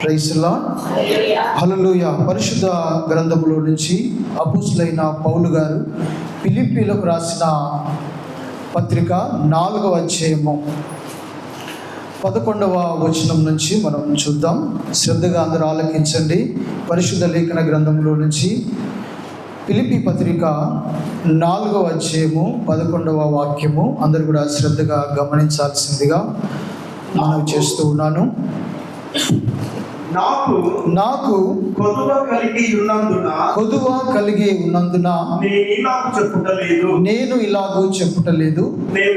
Praise the lord. హల్లెలూయా. పరిశుద్ధ గ్రంథములో నుంచి అపోస్తలుడైన పౌలు గారు ఫిలిప్పీలకు రాసిన పత్రిక 4వ అధ్యాయము 11వ వచనం నుంచి మనం చూద్దాం. శ్రద్ధగా అందరూ ఆలకించండి. పరిశుద్ధ లేఖన గ్రంథంలో నుంచి ఫిలిప్పీ పత్రిక 4వ అధ్యాయము 11వ వాక్యము అందరూ కూడా శ్రద్ధగా గమనించాల్సిందిగా మనవి చేస్తూ ఉన్నాను. నాకు కొదువ కలిగి ఉన్నందున నేను ఇలాగూ చెప్పుటలేదు. నేను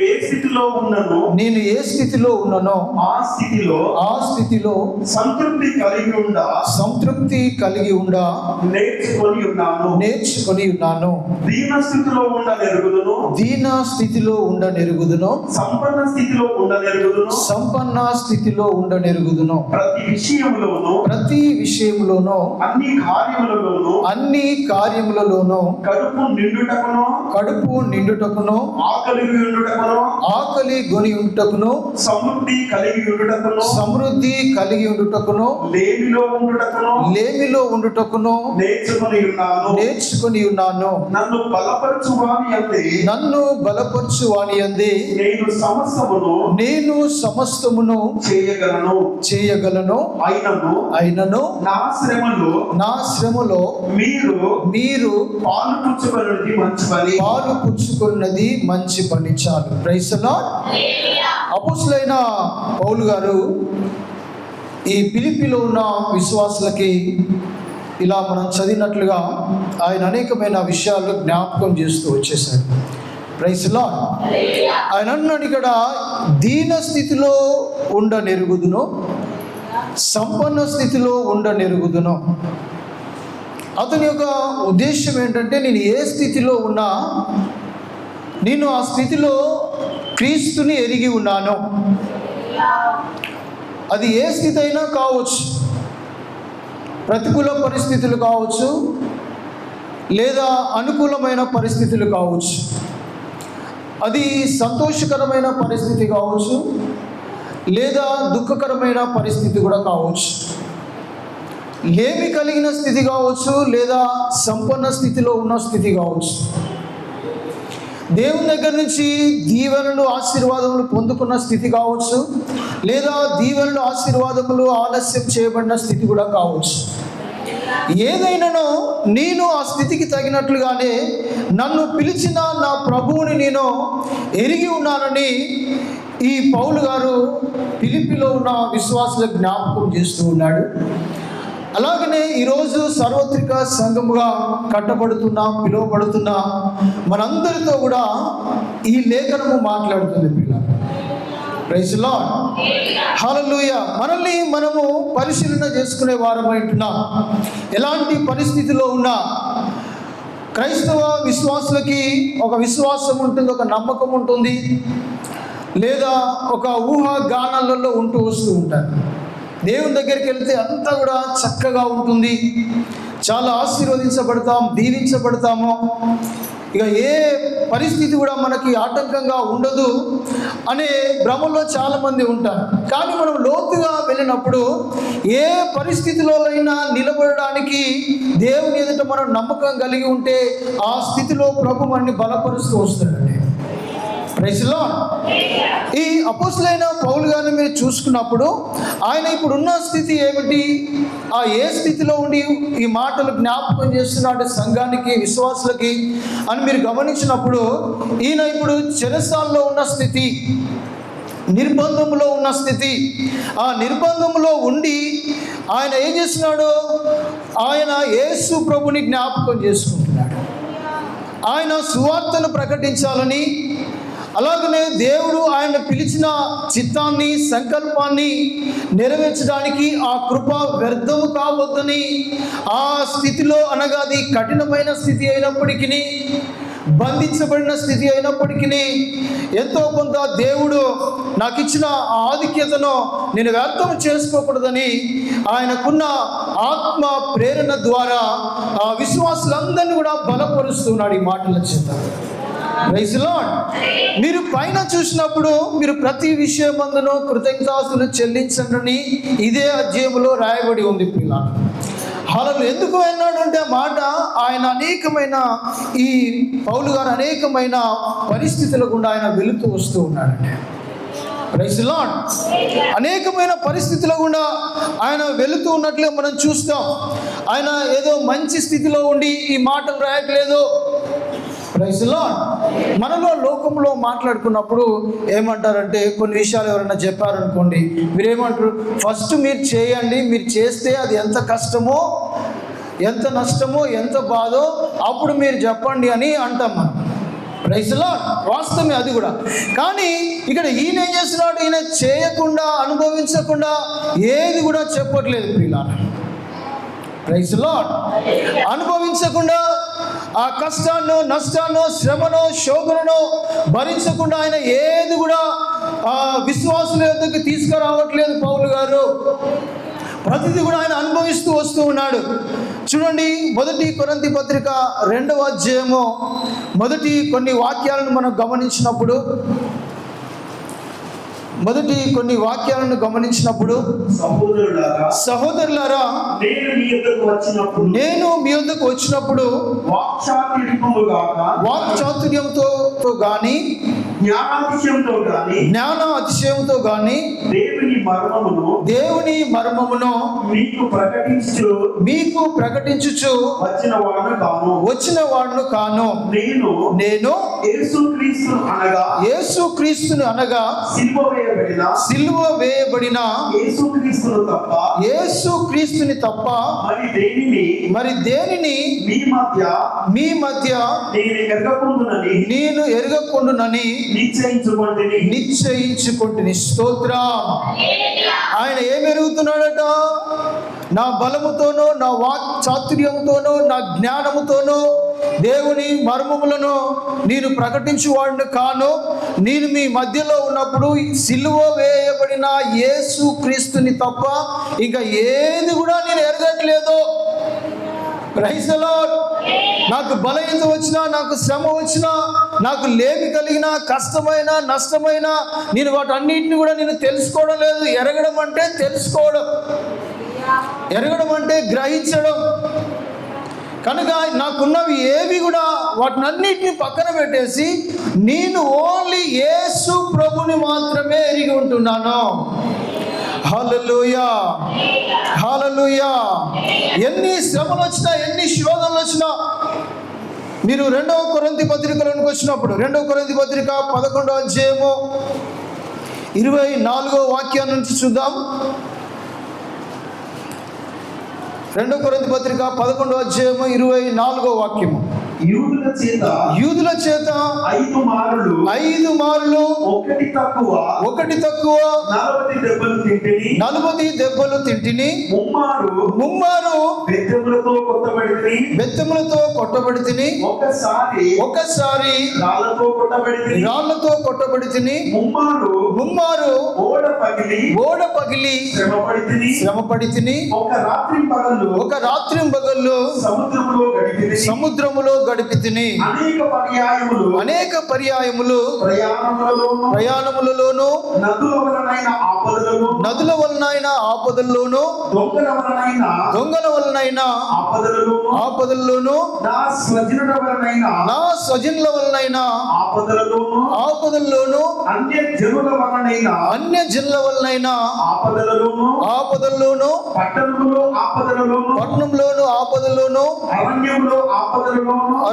ఏ స్థితిలో ఉన్నానో ఆ స్థితిలో సంతృప్తి కలిగి ఉండా నేర్చుకొని ఉన్నాను. దీన స్థితిలో ఉండనెరుగుదును, సంపన్న స్థితిలో ఉండనెరుగుదును. ప్రతి విషయములోనూ అన్ని కార్యములలోనూ కడుపు నిండుటకును ఆకలి కొని ఉండుటకును సమృద్ధి కలిగి ఉండుటకును లేమిలో ఉండుటకును నేర్చుకొని ఉన్నాను. నన్ను బలపరచు వాని యందే నేను సమస్తమును చేయగలను. అయినను నా శ్రమలో మీరు పాలు పుచ్చుకున్నది మంచి పని. చాలు. Praise the lord. అపోస్తలుడైన పౌలు గారు ఈ ఫిలిప్పీలో ఉన్న విశ్వాసులకి ఇలా మనం చదివినట్లుగా ఆయన అనేకమైన విషయాలు జ్ఞాపకం చేస్తూ వచ్చేసారు. Praise the lord. ఆయన అన్నాడు ఇక్కడ, దీన స్థితిలో ఉండనెరుగుదును, సంపన్న స్థితిలో ఉండనెరుగుదును. అతని యొక్క ఉద్దేశం ఏంటంటే, నేను ఏ స్థితిలో ఉన్నా నేను ఆ స్థితిలో క్రీస్తుని ఎరిగి ఉన్నాను. అది ఏ స్థితి అయినా కావచ్చు, ప్రతికూల పరిస్థితులు కావచ్చు, లేదా అనుకూలమైన పరిస్థితులు కావచ్చు, అది సంతోషకరమైన పరిస్థితి కావచ్చు, లేదా దుఃఖకరమైన పరిస్థితి కూడా కావచ్చు, లేమి కలిగిన స్థితి కావచ్చు, లేదా సంపన్న స్థితిలో ఉన్న స్థితి కావచ్చు, దేవుని దగ్గర నుంచి దీవెనలు ఆశీర్వాదములు పొందుకున్న స్థితి కావచ్చు, లేదా దీవెనలు ఆశీర్వాదములు ఆలస్యం చేయబడిన స్థితి కూడా కావచ్చు. ఏదైనానో నేను ఆ స్థితికి తగినట్లుగానే నన్ను పిలిచిన నా ప్రభువుని నేను ఎరిగి ఉన్నానని ఈ పౌలు గారు ఫిలిప్పీలో ఉన్న విశ్వాసులకు జ్ఞాపకం చేస్తూ ఉన్నాడు. అలాగనే ఈరోజు సార్వత్రిక సంఘముగా కట్టబడుతున్నా, పిలువబడుతున్నా మనందరితో కూడా ఈ లేఖనము మాట్లాడుతుంది. పిల్లలు, ప్రైజ్ ది లార్డ్. హల్లెలూయా. మనల్ని మనము పరిశీలన చేసుకునే వారమై ఉంటున్నాం. ఎలాంటి పరిస్థితిలో ఉన్నా క్రైస్తవ విశ్వాసులకి ఒక విశ్వాసం ఉంటుంది, ఒక నమ్మకం ఉంటుంది, లేదా ఒక ఊహాగానాలలో ఉంటూ వస్తూ ఉంటారు. దేవుని దగ్గరికి వెళ్తే అంతా కూడా చక్కగా ఉంటుంది, చాలా ఆశీర్వదించబడతాం, దీవించబడతాము, ఇక ఏ పరిస్థితి కూడా మనకి ఆటంకంగా ఉండదు అనే భ్రమలో చాలామంది ఉంటారు. కానీ మనం లోతుగా వెళ్ళినప్పుడు ఏ పరిస్థితిలో అయినా నిలబడడానికి దేవుని ఎదుట మనం నమ్మకం కలిగి ఉంటే ఆ స్థితిలో ప్రభు మనల్ని బలపరుస్తూ వస్తాడండి. Praise the lord. ఈ అపోస్తలుడైన పౌలు గారిని మీరు చూసుకున్నప్పుడు ఆయన ఇప్పుడున్న స్థితి ఏమిటి, ఆ ఏ స్థితిలో ఉండి ఈ మాటలు జ్ఞాపకం చేస్తున్నాడు సంఘానికి, విశ్వాసులకి అని మీరు గమనించినప్పుడు, ఈయన ఇప్పుడు చెరసాల్లో ఉన్న స్థితి, నిర్బంధంలో ఉన్న స్థితి, ఆ నిర్బంధంలో ఉండి ఆయన ఏం చేస్తున్నాడు, ఆయన యేసు ప్రభుని జ్ఞాపకం చేసుకుంటున్నాడు. ఆయన సువార్తను ప్రకటించాలని, అలాగనే దేవుడు ఆయన పిలిచిన చిత్తాన్ని, సంకల్పాన్ని నెరవేర్చడానికి ఆ కృప వ్యర్థము కావద్దని ఆ స్థితిలో, అనగా అది కఠినమైన స్థితి అయినప్పటికీ, బంధించబడిన స్థితి అయినప్పటికీ ఎంతో కొంత దేవుడు నాకు ఇచ్చిన ఆ ఆధిక్యతను నేను వ్యర్థం చేసుకోకూడదని ఆయనకున్న ఆత్మ ప్రేరణ ద్వారా ఆ విశ్వాసులందరినీ కూడా బలపరుస్తున్నాడు ఈ మాటల చేత. Praise lord. మీరు పైన చూసినప్పుడు మీరు ప్రతి విషయమందును కృతజ్ఞతాస్తులు చెల్లించండి ఇదే అధ్యాయంలో రాయబడి ఉంది పిల్లలు. హల్లెలూయా. ఎందుకు అన్నాడు అంటే ఆ మాట, ఆయన అనేకమైన ఈ పౌలు గారు అనేకమైన పరిస్థితుల గుండా ఆయన వెళుతూ వస్తూ ఉన్నాడండి. Praise lord. అనేకమైన పరిస్థితుల గుండా ఆయన వెళుతూ ఉన్నట్లుగా మనం చూస్తాం. ఆయన ఏదో మంచి స్థితిలో ఉండి ఈ మాటలు రాయట్లేదు. Praise lord. మనలో లోకంలో మాట్లాడుకున్నప్పుడు ఏమంటారంటే, కొన్ని విషయాలు ఎవరైనా చెప్పారనుకోండి, మీరేమంటారు, ఫస్ట్ మీరు చేయండి, మీరు చేస్తే అది ఎంత కష్టమో, ఎంత నష్టమో, ఎంత బాధో అప్పుడు మీరు చెప్పండి అని అంటాం మనం. Praise lord. వాస్తవమే అది కూడా. కానీ ఇక్కడ ఈయన ఏం చేస్తున్నాడు, ఈయన చేయకుండా అనుభవించకుండా ఏది కూడా చెప్పట్లేదు ప్రియులారా. Praise lord. అనుభవించకుండా ఆ కష్టాన్నో, నష్టాన్నో, శ్రమనో, శోధననో భరించకుండా ఆయన ఏది కూడా విశ్వాసుల యొద్దకు తీసుకురావట్లేదు పౌలు గారు. ప్రతిదీ కూడా ఆయన అనుభవిస్తూ వస్తూ ఉన్నాడు. చూడండి, 1 కొరింథీ పత్రిక 2వ అధ్యాయము మొదటి కొన్ని వాక్యాలను మనం గమనించినప్పుడు సహోదరులారా, నేను మీ యొద్దకు వచ్చినప్పుడు వాక్చాతుర్యంతో గాని జ్ఞాన అతిశయంతో గాని దేవుని మర్మమును మీకు ప్రకటించుచు వచ్చిన వాడును కాను. నేను యేసుక్రీస్తును అనగా సిలువ వేయబడిన యేసుక్రీస్తుని తప్ప మరి దేనిని మీ మధ్య నేను ఎరగకుండునని నిశ్చయించుకుంటుని. స్తోత్రం. ఆయన ఏం ఎరుగుతున్నాడట, నా బలముతోనో, నా వాక్ చాతుర్యముతోనో, నా జ్ఞానముతోనో దేవుని మర్మములను నేను ప్రకటించువాడిని కాను. నేను మీ మధ్యలో ఉన్నప్పుడు సిలువ వేయబడిన యేసు క్రీస్తుని తప్ప ఇంకా ఏది కూడా నేను ఎరగట్లేదు. Praise the lord. నాకు బలహీనత వచ్చినా, నాకు శ్రమ వచ్చినా, నాకు లేమి కలిగిన, కష్టమైన, నష్టమైన, నేను వాటన్నిటిని కూడా నేను తెలుసుకోవడం లేదు. ఎరగడం అంటే తెలుసుకోవడం, ఎరగడం అంటే గ్రహించడం. కనుక నాకున్నవి ఏవి కూడా వాటినన్నిటిని పక్కన పెట్టేసి నేను ఓన్లీ యేసు ప్రభుని మాత్రమే ఎరిగి ఉంటున్నాను. హల్లెలూయా, హల్లెలూయా. ఎన్ని శ్రమలు వచ్చినా, ఎన్ని శోధనలు వచ్చినా, మీరు 2వ కొరింథీ పత్రికలోనికి వచ్చినప్పుడు 2వ కొరింథీ పత్రిక 11వ అధ్యాయము 24వ వాక్యం నుంచి చూద్దాం. 2వ కొరింథీ పత్రిక 11వ అధ్యాయము 24వ వాక్యము. యూదుల చేత 5 మారులు ఒకటి తక్కువ 40 దెబ్బలు తింటిని. ముమ్మారు బెత్తములతో కొట్టబడితిని. ఒకసారి రాళ్లతో కొట్టబడితిని. ముమ్మారు ఓడ పగిలి శ్రమపడితిని. ఒక రాత్రి పగళ్ళు సముద్రములో గడిపితిని. అనేక పర్యాయములు ప్రయాణములలోను, నదుల వలనైన ఆపదల్లోను, దొంగల వలనైన ఆపదల్లోను, నా స్వజనుల వలనైన ఆపదల్లోను, అన్య జనుల వలనైన ఆపదల్లోను, పట్టణంలోను ఆపదల్లోను,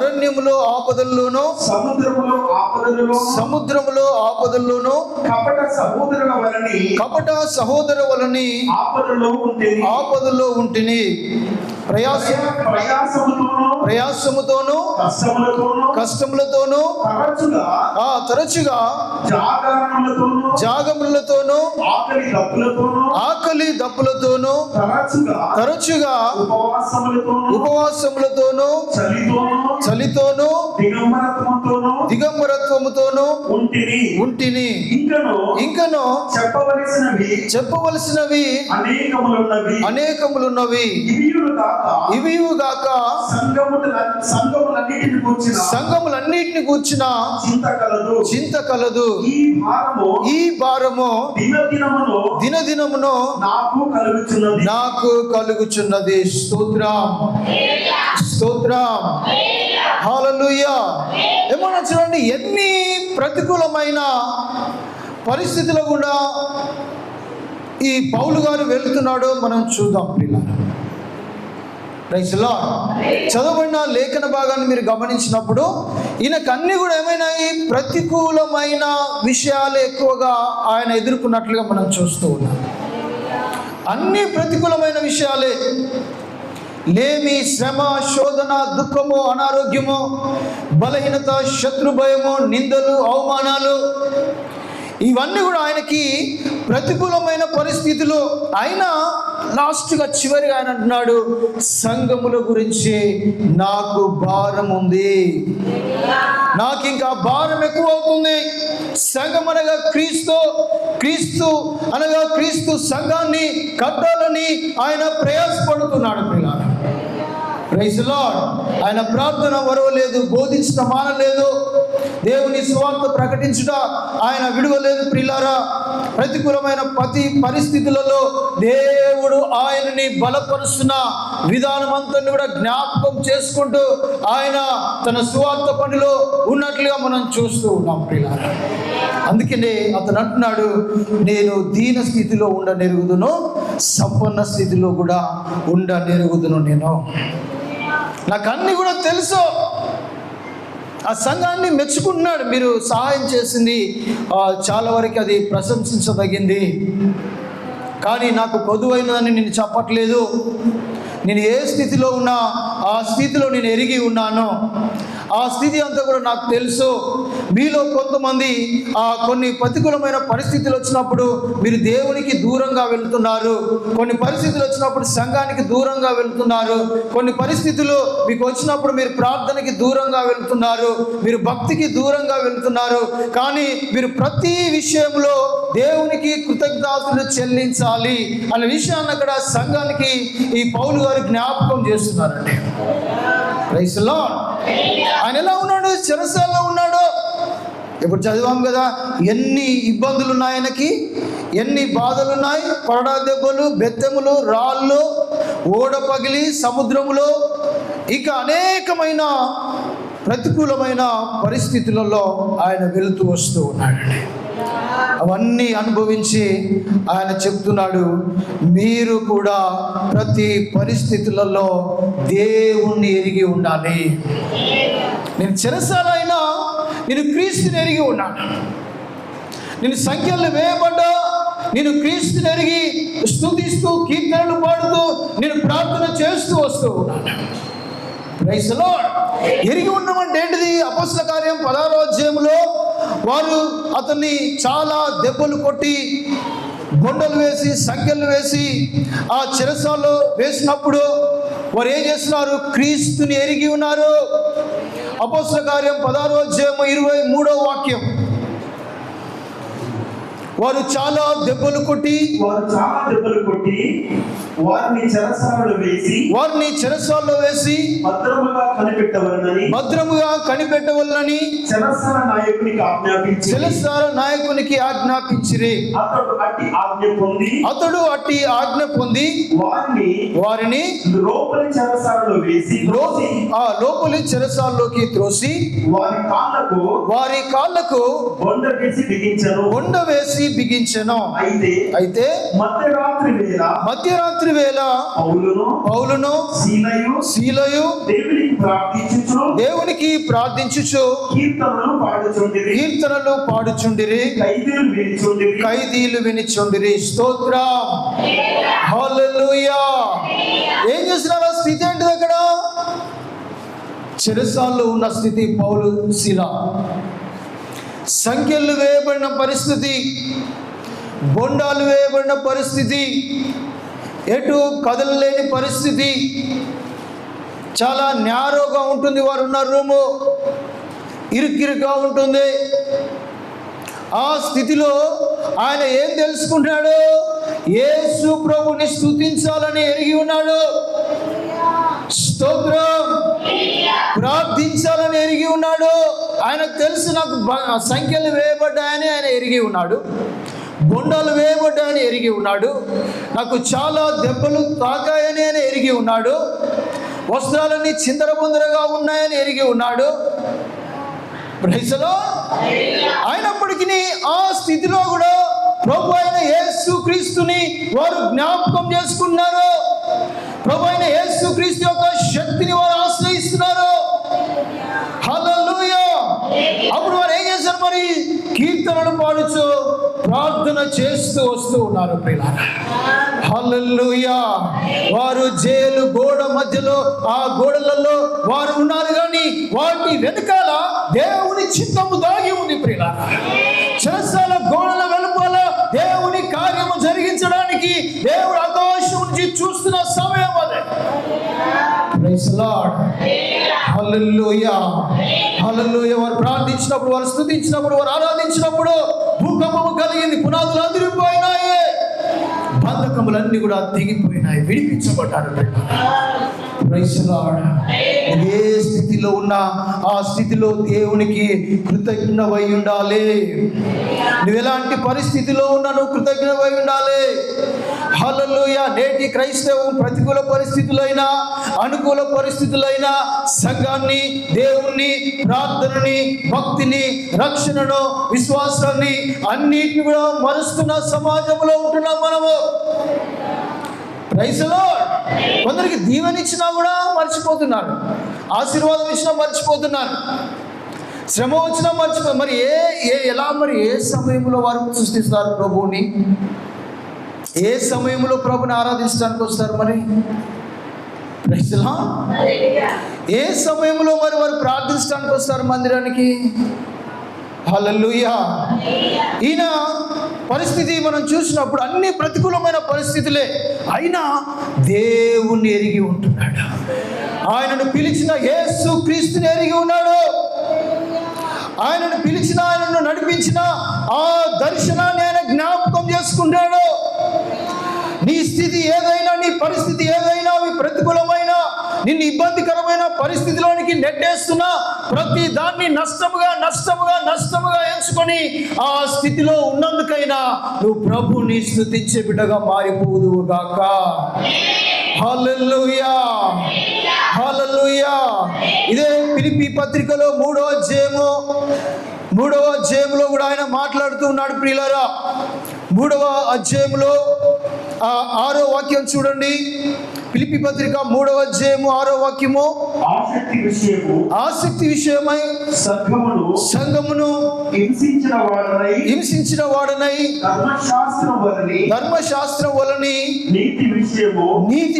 అరణ్యములో ఆపదల్లోను, సముద్రములో ఆపదల్లోను, కపట సహోదర వలని ఆపదలో ఉంటిని. ప్రయాసముతోను కష్టములతోను తరచుగా జాగములతోను ఆకలి దప్పులతోను తరచుగా ఉపవాసములతోను చలితోను దిగంబరత్వముతోను ఉంటిని. ఇంకను చెప్పవలసినవి అనేకములున్నవి. ఇవియుగాక సంఘములన్నిటిని కూర్చిన చింత కలదు. ఈ భారము దినదినమును నాకు కలుగుచున్నది. స్తోత్రం, స్తోత్రం, హల్లెలూయా. ఏమన్నా చూడండి, ఎన్ని ప్రతికూలమైన పరిస్థితులు కూడా ఈ పౌలు గారు వెళ్తున్నాడో మనం చూద్దాం పిల్లలు. Praise lord. చదవబడిన లేఖన భాగాన్ని మీరు గమనించినప్పుడు ఈయనకు అన్ని కూడా ఏమైనాయి, ప్రతికూలమైన విషయాలు ఎక్కువగా ఆయన ఎదుర్కొన్నట్లుగా మనం చూస్తూ ఉన్నాం. అన్ని ప్రతికూలమైన విషయాలే. లేమి, శ్రమ, శోధన, దుఃఖము, అనారోగ్యము, బలహీనత, శత్రు భయము, నిందలు, అవమానాలు, ఇవన్నీ కూడా ఆయనకి ప్రతికూలమైన పరిస్థితులు. అయినా లాస్ట్గా చివరిగా ఆయన అంటున్నాడు, సంఘముల గురించి నాకు భారం ఉంది, నాకు ఇంకా భారం ఎక్కువ అవుతుంది. సంఘం అనగా క్రీస్తు అనగా క్రీస్తు సంఘాన్ని కట్టాలని ఆయన ప్రయాసపడుతున్నాడు పిల్లలు. Praise lord. ఆయన ప్రార్థన వరవలేదు, బోధించడం మానలేదు, దేవుని సువార్త ప్రకటించుట ఆయన విడువలేదు ప్రియులారా. ప్రతికూలమైన ప్రతి పరిస్థితులలో దేవుడు ఆయనని బలపరుస్తున్న విధానం అంతా కూడా జ్ఞాపకం చేసుకుంటూ ఆయన తన సువార్త పనిలో ఉన్నట్లుగా మనం చూస్తూ ఉన్నాం ప్రియులారా. అందుకనే అతను అంటున్నాడు, నేను దీన స్థితిలో ఉండనెరుగుదును, సంపన్న స్థితిలో కూడా ఉండనెరుగుదును. నాకు అన్ని కూడా తెలుసు. ఆ సంఘాన్ని మెచ్చుకుంటున్నాడు. మీరు సహాయం చేసింది చాలా వరకు అది ప్రశంసించదగింది, కానీ నాకు కొదువైనదని నేను చెప్పట్లేదు. నేను ఏ స్థితిలో ఉన్నా ఆ స్థితిలో నేను ఎరిగి ఉన్నాను. ఆ స్థితి అంతా కూడా నాకు తెలుసు. మీలో కొంతమంది కొన్ని ప్రతికూలమైన పరిస్థితులు వచ్చినప్పుడు మీరు దేవునికి దూరంగా వెళ్తున్నారు, కొన్ని పరిస్థితులు వచ్చినప్పుడు సంఘానికి దూరంగా వెళ్తున్నారు, కొన్ని పరిస్థితులు మీకు వచ్చినప్పుడు మీరు ప్రార్థనకి దూరంగా వెళ్తున్నారు, మీరు భక్తికి దూరంగా వెళ్తున్నారు. కానీ మీరు ప్రతి విషయంలో దేవునికి కృతజ్ఞతలు చెల్లించాలి అనే విషయాన్ని అక్కడ సంఘానికి ఈ పౌలు గారు జ్ఞాపకం చేస్తున్నారండి. Praise lord. ఆయన ఎలా ఉన్నాడు? చెరసాలలో ఉన్నాడు. ఇప్పుడు చదివాం కదా, ఎన్ని ఇబ్బందులు ఉన్నాయి ఆయనకి, ఎన్ని బాధలు ఉన్నాయి. కొరడా దెబ్బలు, బెత్తెములు, రాళ్ళు, ఓడ పగిలి సముద్రములో, ఇక అనేకమైన ప్రతికూలమైన పరిస్థితులలో ఆయన వెళుతూ వస్తూ ఉన్నాడండి. అవన్నీ అనుభవించి ఆయన చెప్తున్నాడు, మీరు కూడా ప్రతి పరిస్థితులలో దేవుణ్ణి ఎరిగి ఉండాలి. నేను చెరసాల అయినా నేను క్రీస్తుని ఎరిగి ఉన్నాను. నేను సంఖ్యలు వేయబడ్డా నేను క్రీస్తుని ఎరిగి స్తుతిస్తూ కీర్తనలు పాడుతూ నేను ప్రార్థన చేస్తూ వస్తూ ఉన్నాను. Praise lord. ఎరిగి ఉండమంటే ఏంటిది? అపొస్తలుల కార్యం 16వ అధ్యాయంలో వారు అతన్ని చాలా దెబ్బలు కొట్టి బొండలు వేసి సంఖ్యలు వేసి ఆ చెరసాల్లో వేసినప్పుడు వారు ఏం చేస్తున్నారు? క్రీస్తుని ఎరిగి ఉన్నారు. అపొస్తలుల కార్యం 16వ అధ్యాయం 23వ వాక్యం. వారు చాలా దెబ్బలు కొట్టి వారిని చెరసాలలో వేసి భద్రముగా కనిపెట్టవలనని చెరసాల నాయకునికి ఆజ్ఞాపించిరి. అతడు అట్టి ఆజ్ఞ పొంది వారిని లోపలి చెరసాలలోకి త్రోసి వారి కాళ్ళకు బొండ వేసి బిగించెను. అయితే మధ్యరాత్రి వేళ పౌలును సీలయు దేవునికి ప్రార్థించుచు కీర్తనలు పాడుచుండిరి, ఖైదీలు వినిచుండిరి. స్తోత్రం, హల్లెలూయా. ఏం చేస్తున్నారు? ఆ స్థితి ఏంటిది? అక్కడ చెరసాల్లో ఉన్న స్థితి. పౌలు శీల సంఖ్యలు వేయబడిన పరిస్థితి, బొండాలు వేయబడిన పరిస్థితి, ఎటు కదలలేని పరిస్థితి, చాలా న్యారోగా ఉంటుంది. వారు ఉన్న రూము ఇరుకిరుగా ఉంటుంది. ఆ స్థితిలో ఆయన ఏం తెలుసుకుంటాడు? యేసు ప్రభుని స్తుతించాలని ఎరిగి ఉన్నాడు. స్తోత్రం. ప్రార్థించాలని ఎరిగి ఉన్నాడు. ఆయనకు తెలుసు నాకు సంఖ్యలు వేయబడ్డాయని ఆయన ఎరిగి ఉన్నాడు. బొండాలు వేయబడ్డాయని ఎరిగి ఉన్నాడు. నాకు చాలా దెబ్బలు తాకాయని ఆయన ఎరిగి ఉన్నాడు. వస్త్రాలన్నీ చిందరబొందరగా ఉన్నాయని ఎరిగి ఉన్నాడు. Praise the lord. అయినప్పటికీ ఆ స్థితిలో కూడా ప్రభు అయిన యేసు క్రీస్తుని వారు జ్ఞాపకం చేసుకున్నారు. ప్రభు అయిన యేసు క్రీస్తు యొక్క శక్తిని వారు ఆశ్రయిస్తున్నారు. హల్లెలూయా. అప్పుడు వారు ఏం చేశారు? మరి కీర్తనలు పాడుచు ప్రార్థన చేస్తూ వస్తూ ఉన్నారు ప్రియులారా. హల్లెలూయా. వారు జైలు గోడ మధ్యలో, ఆ గోడలలో వారు ఉన్నారు, కానీ వాటి వెనకాల దేవుని చిత్తము దాగి ఉంది ప్రియులారా. చెరసాల గోడల వెలుపల దేవుని కార్యము జరిగించడానికి దేవుడు ఆకాశం నుంచి చూస్తున్న సమయం అదే. Praise the lord. Hallelujah. Hallelujah. వారు ప్రార్థించినప్పుడు, వారు స్తుతించినప్పుడు, వారు ఆరాధించినప్పుడు భూకంపము కలిగింది. పునాదులు అదిరిపోయినాయి. బంధకములన్నీ కూడా తెగిపోయినాయి. విడిపించబడ్డారు. Praise the lord. ఏ స్థితిలో ఉన్నా ఆ స్థితిలో దేవునికి కృతజ్ఞవై ఉండాలి. నువ్వు ఎలాంటి పరిస్థితిలో ఉన్నా నువ్వు కృతజ్ఞవై ఉండాలి. హల్లెలూయా. నేటి క్రైస్తవం ప్రతికూల పరిస్థితులైనా అనుకూల పరిస్థితులైనా సంఘాన్ని, దేవుణ్ణి, ప్రార్థనని, భక్తిని, రక్షణను, విశ్వాసాన్ని అన్నిటిని కూడా మరుస్తున్న సమాజంలో ఉంటున్నాం మనము. Praise the lord. కొందరికి దీవెన ఇచ్చినా కూడా మర్చిపోతున్నారు. ఆశీర్వాదం ఇచ్చినా మర్చిపోతున్నారు. శ్రమ వచ్చినా మర్చిపో. మరి ఎలా మరి ఏ సమయంలో వారు సృష్టిస్తారు ప్రభువుని? ఏ సమయంలో ప్రభుని ఆరాధించడానికి వస్తారు? మరి ప్రైజ్ ది లార్డ్. ఏ సమయంలో మరి వారు ప్రార్థించడానికి వస్తారు మందిరానికి? హల్లెలూయా. ఈయన పరిస్థితి మనం చూసినప్పుడు అన్ని ప్రతికూలమైన పరిస్థితులే, అయినా దేవుణ్ణి ఎరిగి ఉంటున్నాడు. ఆయనను పిలిచిన యేసు క్రీస్తుని ఎరిగి ఉన్నాడు. ఆయనను పిలిచిన, ఆయనను నడిపించిన ఆ దర్శనాన్ని ఆయన జ్ఞాపకం చేసుకుంటాడు. నీ స్థితి ఏదైనా, నీ పరిస్థితి ఏదైనా, అవి ప్రతికూలమైన, నిన్ను ఇబ్బందికరమైన పరిస్థితిలోనికి నెట్టేస్తున్నా ప్రతి దాన్ని నష్టముగా ఎంచుకొని ఆ స్థితిలో ఉన్నందుకైనా నువ్వు ప్రభుని స్తుతించే బిడ్డగా మారిపోదువు గాక. హల్లెలూయా. హల్లెలూయా. ఇదే ఫిలిప్పీ పత్రికలో 3వ అధ్యాయంలో కూడా ఆయన మాట్లాడుతూ ఉన్నాడు ప్రియులారా. 3వ అధ్యాయంలో 6వ వాక్యం చూడండి. ఫిలిప్పీ పత్రిక 3వ అధ్యాయము 6వ వాక్యము. ఆసక్తి విషయమై సంఘమును హింసించిన వాడనై ధర్మశాస్త్రం వలని నీతి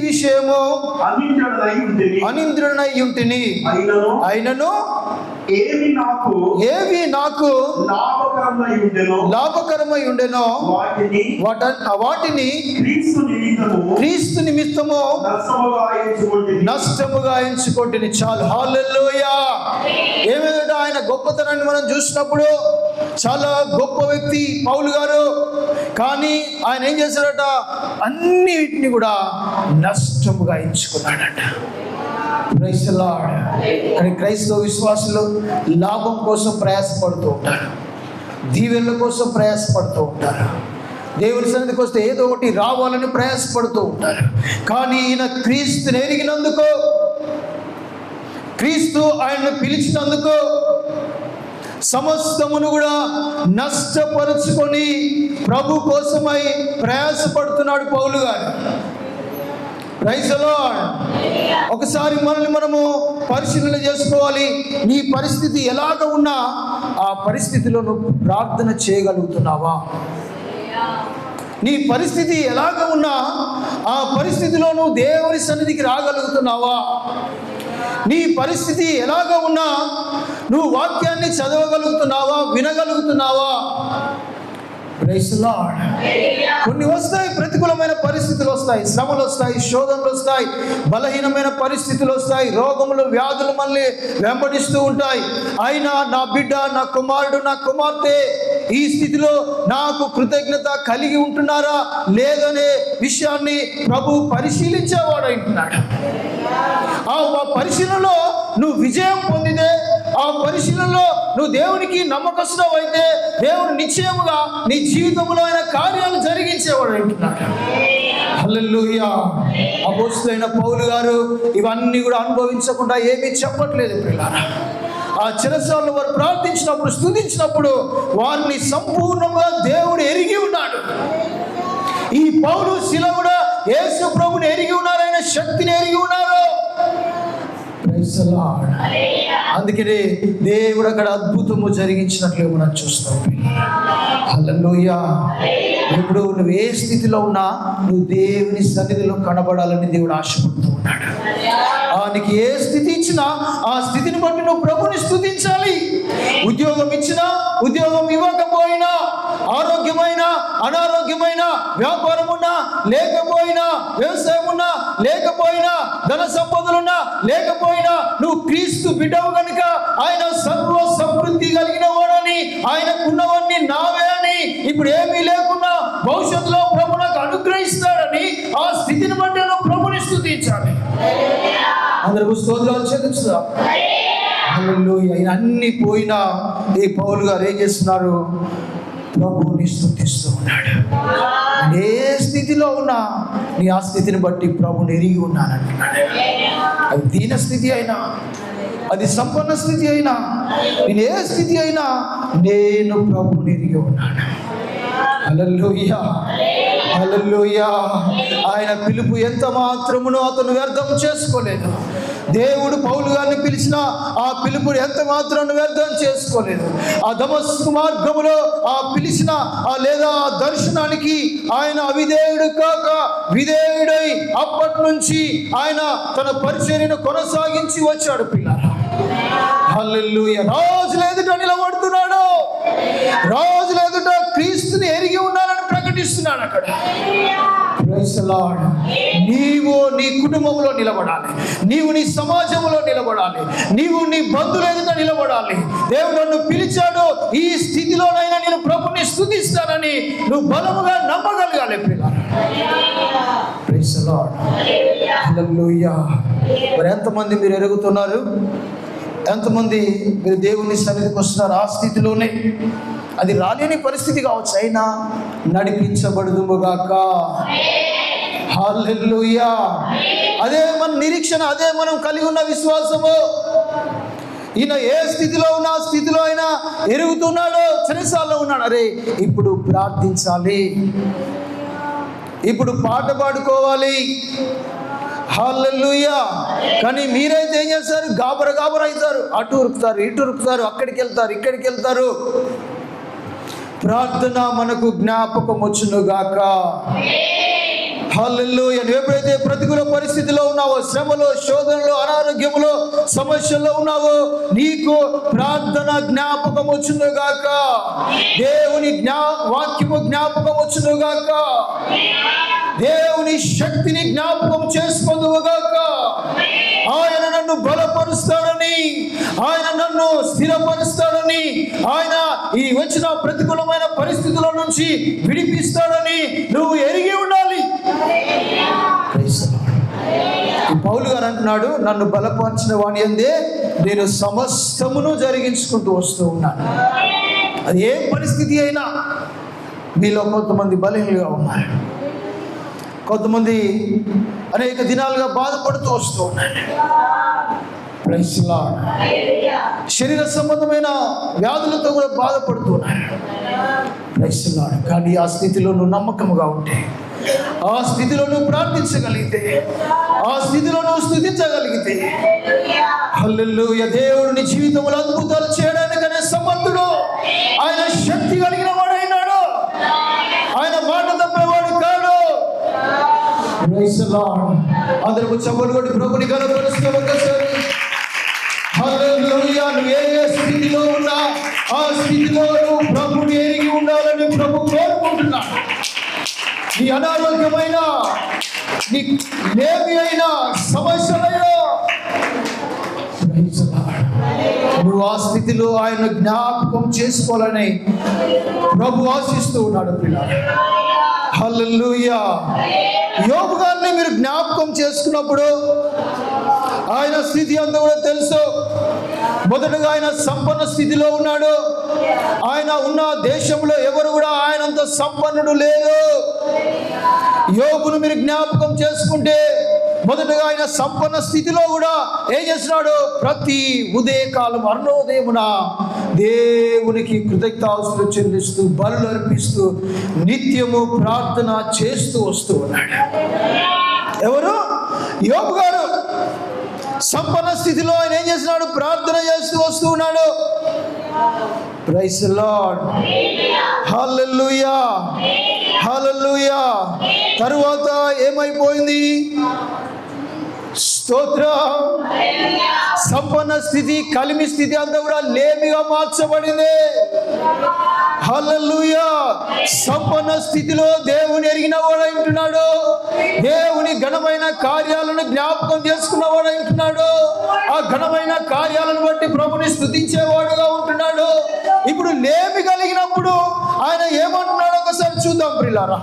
విషయము అనింద్రుడనై ఉంటిని. అయినను ఏవి నాకు లాభకరమై ఉండెనో వాటిని క్రీస్తు నిమిత్తము నష్టముగా ఎంచుకోండి. చాలు. హల్లెలూయా. ఏమిటంటే ఆయన గొప్పతనాన్ని మనం చూసినప్పుడు చాలా గొప్ప వ్యక్తి పౌలు గారు, కానీ ఆయన ఏం చేశాడట? అన్నిటిని కూడా నష్టముగా ఎంచుకున్నాడట. Praise the lord. కానీ క్రైస్తవ విశ్వాసులు లాభం కోసం ప్రయాసపడుతూ ఉంటారు, దీవెనల కోసం ప్రయాసపడుతూ ఉంటారు, దేవుని సన్నిధికి వస్తే ఏదో ఒకటి రావాలని ప్రయాసపడుతూ ఉంటారు. కానీ ఈయన క్రీస్తుని ఎరిగినందుకు, క్రీస్తు ఆయన్ను పిలిచినందుకు సమస్తమును కూడా నష్టపరుచుకొని ప్రభు కోసమై ప్రయాసపడుతున్నాడు పౌలు గారు. Praise the lord. ఒకసారి మనల్ని మనము పరిశీలన చేసుకోవాలి. నీ పరిస్థితి ఎలాగ ఉన్నా ఆ పరిస్థితిలో నువ్వు ప్రార్థన చేయగలుగుతున్నావా? నీ పరిస్థితి ఎలాగ ఉన్నా ఆ పరిస్థితిలో నువ్వు దేవుని సన్నిధికి రాగలుగుతున్నావా? నీ పరిస్థితి ఎలాగ ఉన్నా నువ్వు వాక్యాన్ని చదవగలుగుతున్నావా, వినగలుగుతున్నావా? Praise the lord. కొన్ని వస్తాయి, ప్రతికూలమైన పరిస్థితులు వస్తాయి, శ్రమలు వస్తాయి, శోధనలు వస్తాయి, బలహీనమైన పరిస్థితులు వస్తాయి, రోగములు, వ్యాధులు మళ్ళీ వెంబడిస్తూ ఉంటాయి. అయినా నా బిడ్డ, నా కుమారుడు, నా కుమార్తె ఈ స్థితిలో నాకు కృతజ్ఞత కలిగి ఉంటున్నారా లేదనే విషయాన్ని ప్రభు పరిశీలించేవాడు అంటున్నాడు. ఆ ఆ పరిశీలనలో నువ్వు విజయం పొందితే, ఆ పరిశీలనలో నువ్వు దేవునికి నమ్మకస్తుడవు అయితే, దేవుడు నిశ్చయముగా నీ జీవితంలో ఆయన కార్యాలు జరిగించేవాడు అంటున్నాడు. హల్లెలూయా. అపోస్తలుడైన పౌలు గారు ఇవన్నీ కూడా అనుభవించకుండా ఏమీ చెప్పట్లేదు ప్రియులారా. ఆ చెరసాలలో వారు ప్రార్థించినప్పుడు, స్తుతించినప్పుడు వారిని సంపూర్ణంగా దేవుడు ఎరిగి ఉన్నాడు. ఈ పౌలు శిల కూడా యేసు ప్రభుని ఎరిగి ఉన్నారు, ఆయన శక్తిని ఎరిగి ఉన్నారు. అందుకనే దేవుడు అక్కడ అద్భుతము జరిగించినట్లు మనం చూస్తాం. హల్లెలూయా. ఇప్పుడు నువ్వు ఏ స్థితిలో ఉన్నా నువ్వు దేవుని సన్నిధిలో కనబడాలని దేవుడు ఆశపడుతూ ఉన్నాడు. నీకు ఏ స్థితి ఇచ్చినా ఆ స్థితిని బట్టి నువ్వు ప్రభుని స్తుతించాలి. ఉద్యోగం ఇచ్చినా, ఉద్యోగం ఇవ్వకపోయినా, ఆరోగ్యమైన అనారోగ్యమైన, వ్యాపారం ఉన్నా లేకపోయినా, వ్యవసాయం ఉన్నా లేకపోయినా, ధన సంపదలున్నా లేకపోయినా, నువ్వు క్రీస్తు బిడ్డవు కనుక ఆయన సర్వ సమృద్ధి కలిగిన వాడని, ఆయనకున్నవన్నీ నావే అని, ఇప్పుడు ఏమీ లేకున్నా భవిష్యత్తులో ప్రభు నాకు అనుగ్రహిస్తాడని ఆ స్థితిని బట్టి నువ్వు ప్రభుని స్తుతించాలి. అందరూ స్తోత్రాలు చెల్లించుదాం. హల్లెలూయా. అన్ని పోయినా ఈ పౌలు గారు ఏం చేస్తున్నారు? ప్రభువుని స్తుతిస్తూ ఉన్నాడు. ఏ స్థితిలో ఉన్నా నీ ఆ స్థితిని బట్టి ప్రభుని ఎరిగి ఉన్నానంటున్నాడు. అది దీన స్థితి అయినా, అది సంపన్న స్థితి అయినా, నేను ఏ స్థితి అయినా నేను ప్రభుని ఎరిగి ఉన్నాను. హల్లెలూయా. హల్లెలూయా. ఆయన పిలుపు ఎంత మాత్రమునో అతను వ్యర్థం చేసుకోలేదు. దేవుడు పౌలు గారిని పిలిచిన ఆ పిలుపుని ఎంత మాత్రం వ్యర్థం చేసుకోలేదు. ఆ దమస్కు మార్గములో ఆ పిలిచిన లేదా ఆ దర్శనానికి ఆయన అవిధేయుడు కాక విధేయుడై అప్పటి నుంచి ఆయన తన పరిచర్యను కొనసాగించి వచ్చాడు. పిల్లరా, హల్లెలూయా. రాజుల ఎదుట నిలబడుతున్నాడు. రాజుల ఎదుట క్రీస్తుని ఎరిగి ఉన్నానని ప్రకటిస్తున్నాడు. అక్కడ నీవు నీ కుటుంబంలో నిలబడాలి, నీవు నీ సమాజంలో నిలబడాలి, నీవు నీ బంధువుల ఎదుట నిలబడాలి. దేవుడు నన్ను పిలిచాడు, ఈ స్థితిలోనైనా నేను ప్రభుని స్తుతిస్తానని నువ్వు బలముగా నమ్మగలగాలి. Praise the lord. హల్లెలూయా. మరి ఎంతమంది మీరు ఎరుగుతున్నారు? ఎంతమంది మీరు దేవుని సన్నిధికి వస్తున్నారు? ఆ స్థితిలోనే, అది రాలేని పరిస్థితి కావచ్చు, అయినా నడిపించబడుదుముగాక. హల్లెలూయా. అదే మన నిరీక్షణ, అదే మనం కలిగి ఉన్న విశ్వాసము. ఈయన ఏ స్థితిలో ఉన్నా ఆ స్థితిలో అయినా ఎరుగుతున్నాడో, చెరసాలలో ఉన్నాడు. అరే ఇప్పుడు ప్రార్థించాలి, ఇప్పుడు పాట పాడుకోవాలి. హల్లెలూయా. కానీ మీరైతే ఏం చేస్తారు? గాబర అవుతారు, అటు ఉరుకుతారు, ఇటు ఉరుకుతారు, అక్కడికి వెళ్తారు, ఇక్కడికి వెళ్తారు. ప్రార్థన మనకు జ్ఞాపకం వచ్చునుగాక. హల్లెలూయా. నువ్వు ఎప్పుడైతే ప్రతికూల పరిస్థితిలో ఉన్నావో, శ్రమలో, శోధనలో, అనారోగ్యంలో, సమస్యల్లో ఉన్నావో, నీకు ప్రార్థన జ్ఞాపకం వచ్చునుగాక. దేవుని వాక్యము జ్ఞాపకం వచ్చునుగాక. దేవుని శక్తిని జ్ఞాపకం చేసుకొనుగాక. ఆయన నన్ను బలపరుస్తాడని, ఆయన నన్ను స్థిరపరుస్తాడని, ఆయన ఈ వచ్చిన ప్రతికూలమైన పరిస్థితుల నుంచి విడిపిస్తాడని నువ్వు ఎరిగి ఉండాలి. పౌలు గారు అంటున్నాడు, నన్ను బలపరిచిన వాని యందే నేను సమస్తమును జరిగించుకుంటూ వస్తూ ఉన్నాను. అది ఏ పరిస్థితి అయినా. మీలో కొంతమంది బలహీనంగా ఉన్నారు, కొంతమంది అనేక దినాలుగా బాధపడుతూ వస్తూ ఉన్నారు. Praise the lord. శరీర సంబంధమైన వ్యాధులతో కూడా బాధపడుతూ ఉన్నారు. Praise the lord. కానీ ఆ స్థితిలో నువ్వు నమ్మకముగా ఉంటే, ఆ స్థితిలో నువ్వు ప్రార్థించగలిగితే, ఆ స్థితిలో నువ్వు స్తుతించగలిగితే, హల్లెలూయా, దేవుడు నీ జీవితంలో అద్భుతాలు చేయడానికనే సమర్థుడు. ఆయన శక్తి కలిగిన వాడైనాడు. ఆయన మాట తప్పేవాడు కాడు. Praise the lord. అందరూ చప్పట్లు కొట్టి ప్రభుని కనపరుస్తూ ఒకసారి హల్లెలూయా. నువ్వు ఏ స్థితిలో ఉన్నా ఆ స్థితిలో నువ్వు ప్రభుని ఎరిగి ఉండాలని ప్రభు కోరుకుంటున్నాడు. నీ అనారోగ్యమైన, నీ లేమి అయినా, సమస్యలైనా, నువ్వు ఆ స్థితిలో ఆయన జ్ఞాపకం చేసుకోవాలని ప్రభు ఆశిస్తూ ఉన్నాడు. పిల్లలు, హల్లెలూయా. యోబు గారిని మీరు జ్ఞాపకం చేసుకున్నప్పుడు ఆయన స్థితి అంతా కూడా తెలుసు. మొదటగా ఆయన సంపన్న స్థితిలో ఉన్నాడు. ఆయన ఉన్న దేశంలో ఎవరు కూడా ఆయనంత సంపన్నుడు లేరు. యోబును మీరు జ్ఞాపకం చేసుకుంటే మొదటగా ఆయన సంపన్న స్థితిలో కూడా ఏం చేస్తున్నాడు? ప్రతి ఉదయకాలం అరుణోదయమున దేవునికి కృతజ్ఞతాస్తుతులు చెల్లిస్తూ బలులు అర్పిస్తూ నిత్యము ప్రార్థన చేస్తూ వస్తూ ఉన్నాడు. ఎవరు? యోబు గారు సంపన్న స్థితిలో ఆయన ఏం చేస్తున్నాడు? ప్రార్థన చేస్తూ వస్తూ ఉన్నాడు. ప్రైజ్ ది లార్డ్, హల్లెలూయా, హల్లెలూయా. తరువాత ఏమైపోయింది? స్తోత్రం. సంపన్న స్థితి, కలిమి స్థితి అంతా కూడా లేమిగా మార్చబడింది. హల్లెలూయా. సంపన్న స్థితిలో దేవుని ఎరిగిన వాడు అంటున్నాడు. దేవుని ఘనమైన కార్యాలను జ్ఞాపకం చేసుకున్నవాడు అంటున్నాడు. ఆ ఘనమైన కార్యాలను బట్టి ప్రభుని స్తుతించేవాడుగా ఉంటున్నాడు. ఇప్పుడు లేమి కలిగినప్పుడు ఆయన ఏమంటున్నాడు ఒకసారి చూద్దాం ప్రియులారా.